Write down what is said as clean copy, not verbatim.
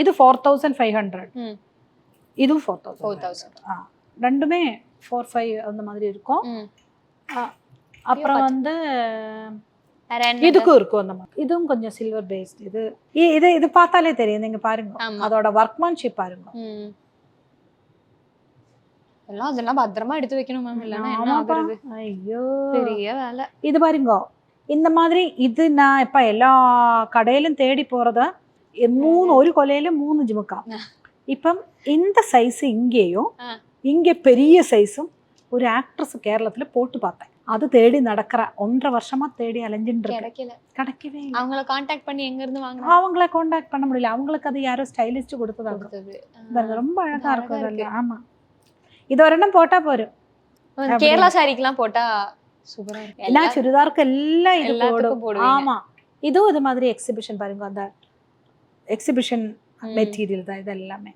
இது 4500. ம். இதுவும் 4000. 4000. ரெண்டுமே 4-5 அந்த மாதிரி இருக்கும். ம். அப்புறம் வந்து வேற என்ன? இதுக்கும் இருக்கும் அந்த மாதிரி. இதுவும் கொஞ்சம் சில்வர் பேஸ்ட். இது பார்த்தாலே தெரியும், நீங்க பாருங்க. ஆமா. அதோட ஒர்க்மேன்ஷிப் பாருங்க. ம். அதெல்லாம் பத்திரமா எடுத்து வைக்கணும் மேம், இல்லைன்னா என்ன ஆமாப்பா. ஆகுறது? ஐயோ, பெரிய வேலை. இது பாருங்க, இந்த மாதிரி. இது நான் இப்ப எல்லா கடையிலும் தேடி போறத 3 ஒரு கொலையில 3 ஜிமுக்கா. இப்ப இந்த சைஸ் இங்கேயும் இங்க பெரிய சைஸும் ஒரு ஆக்ட்ரஸ் கேரளத்துல போட்டு பார்த்தேன். அது தேடி நடக்கிற 1.5 வருஷமா தேடி அலைஞ்சிட்டு கிடைக்கவே இல்லை. அவங்கள காண்டாக்ட் பண்ணி எங்க இருந்து வாங்கினா? அவங்கள காண்டாக்ட் பண்ண முடியல. அவங்களுக்கு அது யாரோ ஸ்டைலிஸ்ட் கொடுத்தது. ரொம்ப அழகா இருக்கும். ஆமா, இது ஒரு எண்ணம் போட்டா போறோம். கேரளா சாரிக்கெல்லாம் போட்டா சூப்பரா இருக்கும். எல்லா சுடிதாருக்கு எல்லாம் இது எல்லாத்துக்கும் போடுவீங்க. ஆமா, இதுவும் இது மாதிரி எக்ஸிபிஷன் பாருங்க. அந்த எக்ஸிபிஷன் மெட்டீரியல் தான் இது எல்லாமே.